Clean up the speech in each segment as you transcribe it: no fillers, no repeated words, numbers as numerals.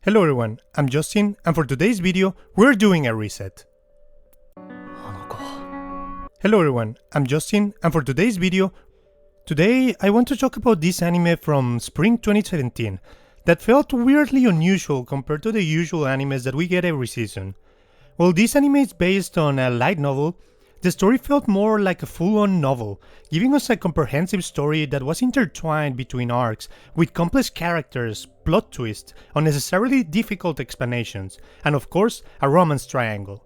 Hello everyone, I'm Justin, and for today's video, we're doing a reset. Hello everyone, I'm Justin, and for today's video, today I want to talk about this anime from spring 2017 that felt weirdly unusual compared to the usual animes that we get every season. While this anime is based on a light novel, the story felt more like a full-on novel, giving us a comprehensive story that was intertwined between arcs, with complex characters, plot twists, unnecessarily difficult explanations, and of course, a romance triangle.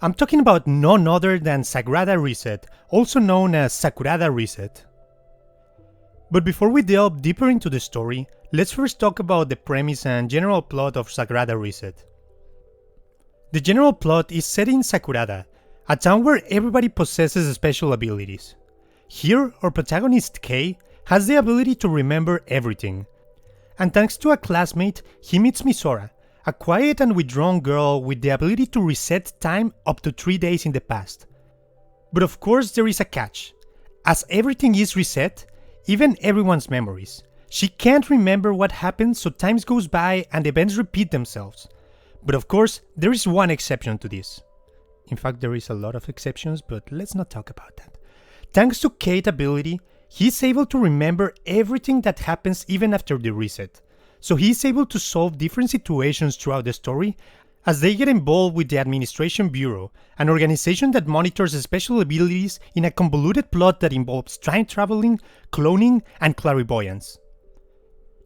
I'm talking about none other than Sagrada Reset, also known as Sakurada Reset. But before we delve deeper into the story, let's first talk about the premise and general plot of Sagrada Reset. The general plot is set in Sakurada, a town where everybody possesses special abilities. Here, our protagonist Kei has the ability to remember everything. And thanks to a classmate, he meets Misora, a quiet and withdrawn girl with the ability to reset time up to 3 days in the past. But of course there is a catch. As everything is reset, even everyone's memories. She can't remember what happened, so time goes by and events repeat themselves. But of course, there is one exception to this. In fact, there is a lot of exceptions, but let's not talk about that. Thanks to Kate's ability, he's able to remember everything that happens even after the reset. So he's able to solve different situations throughout the story as they get involved with the Administration Bureau, an organization that monitors special abilities in a convoluted plot that involves time traveling, cloning, and clairvoyance.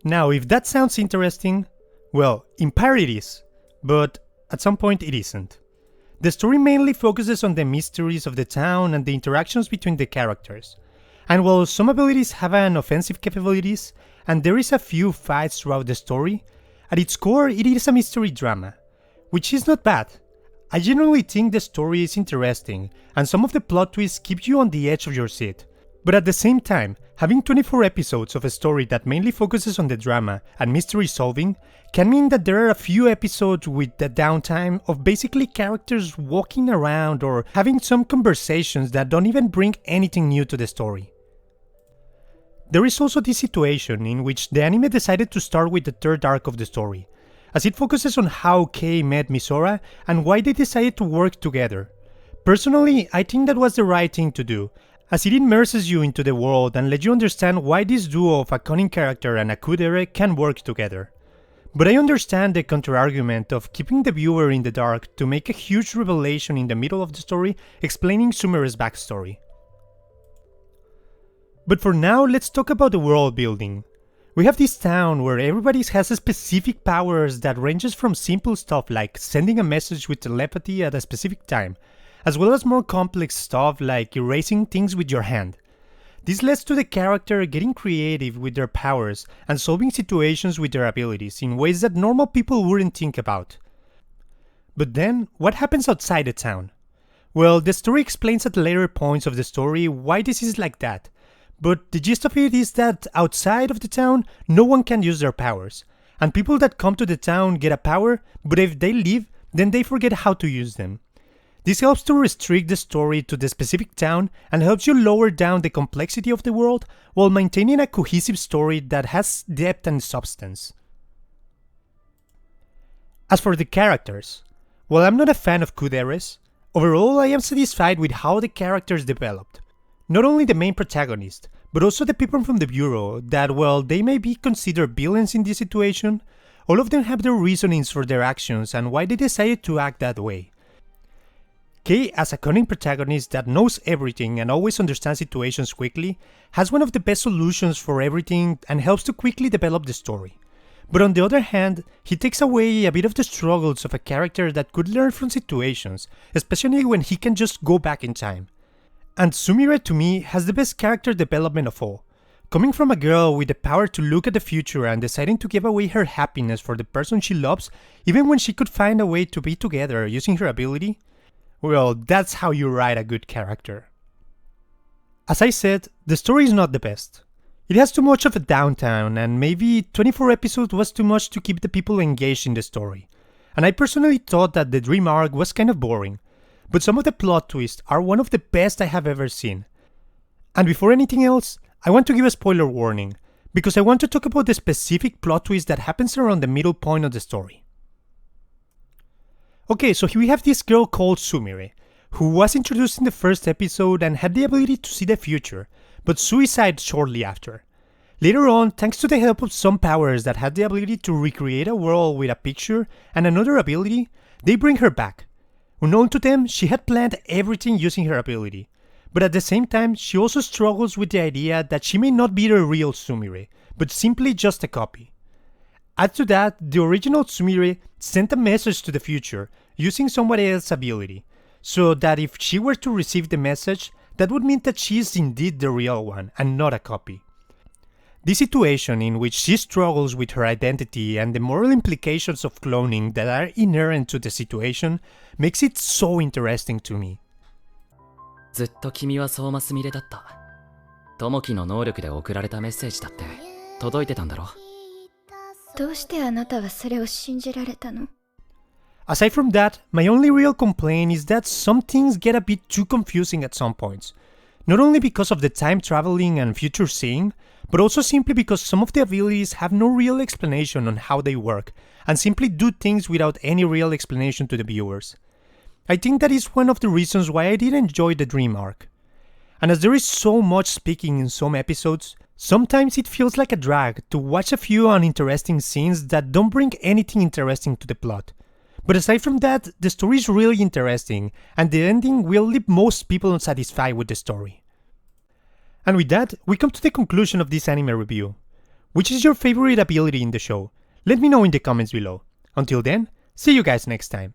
Now, if that sounds interesting, well, in part it is, but at some point it isn't. The story mainly focuses on the mysteries of the town and the interactions between the characters. And while some abilities have an offensive capabilities, and there is a few fights throughout the story, at its core it is a mystery drama, which is not bad. I generally think the story is interesting, and some of the plot twists keep you on the edge of your seat. But at the same time, having 24 episodes of a story that mainly focuses on the drama and mystery solving can mean that there are a few episodes with the downtime of basically characters walking around or having some conversations that don't even bring anything new to the story. There is also this situation in which the anime decided to start with the third arc of the story, as it focuses on how Kei met Misora and why they decided to work together. Personally, I think that was the right thing to do, as it immerses you into the world and lets you understand why this duo of a cunning character and a kudere can work together. But I understand the counter-argument of keeping the viewer in the dark to make a huge revelation in the middle of the story explaining Sumeru's backstory. But for now, let's talk about the world building. We have this town where everybody has specific powers that ranges from simple stuff like sending a message with telepathy at a specific time, as well as more complex stuff like erasing things with your hand. This leads to the character getting creative with their powers and solving situations with their abilities in ways that normal people wouldn't think about. But then, what happens outside the town? Well, the story explains at later points of the story why this is like that, but the gist of it is that outside of the town, no one can use their powers, and people that come to the town get a power, but if they leave, then they forget how to use them. This helps to restrict the story to the specific town and helps you lower down the complexity of the world while maintaining a cohesive story that has depth and substance. As for the characters, while I'm not a fan of kuderes, overall I am satisfied with how the characters developed. Not only the main protagonist, but also the people from the Bureau that, while they may be considered villains in this situation, all of them have their reasonings for their actions and why they decided to act that way. Kei, as a cunning protagonist that knows everything and always understands situations quickly, has one of the best solutions for everything and helps to quickly develop the story. But on the other hand, he takes away a bit of the struggles of a character that could learn from situations, especially when he can just go back in time. And Sumire to me has the best character development of all. Coming from a girl with the power to look at the future and deciding to give away her happiness for the person she loves, even when she could find a way to be together using her ability, well, that's how you write a good character. As I said, the story is not the best. It has too much of a downtime, and maybe 24 episodes was too much to keep the people engaged in the story. And I personally thought that the dream arc was kind of boring, but some of the plot twists are one of the best I have ever seen. And before anything else, I want to give a spoiler warning, because I want to talk about the specific plot twist that happens around the middle point of the story. Okay, so here we have this girl called Sumire, who was introduced in the first episode and had the ability to see the future, but suicided shortly after. Later on, thanks to the help of some powers that had the ability to recreate a world with a picture and another ability, they bring her back. Unknown to them, she had planned everything using her ability, but at the same time, she also struggles with the idea that she may not be the real Sumire, but simply just a copy. Add to that, the original Sumire sent a message to the future using someone else's ability, so that if she were to receive the message, that would mean that she is indeed the real one and not a copy. This situation in which she struggles with her identity and the moral implications of cloning that are inherent to the situation makes it so interesting to me. ずっと君は相馬すみれだった。友樹の能力で送られたメッセージだって届いてたんだろ。どうしてあなたはそれを信じられたの？ Aside from that, my only real complaint is that some things get a bit too confusing at some points. Not only because of the time traveling and future seeing, but also simply because some of the abilities have no real explanation on how they work, and simply do things without any real explanation to the viewers. I think that is one of the reasons why I did enjoy the Dream arc. And as there is so much speaking in some episodes, sometimes it feels like a drag to watch a few uninteresting scenes that don't bring anything interesting to the plot. But aside from that, the story is really interesting, and the ending will leave most people unsatisfied with the story. And with that, we come to the conclusion of this anime review. Which is your favorite ability in the show? Let me know in the comments below. Until then, see you guys next time.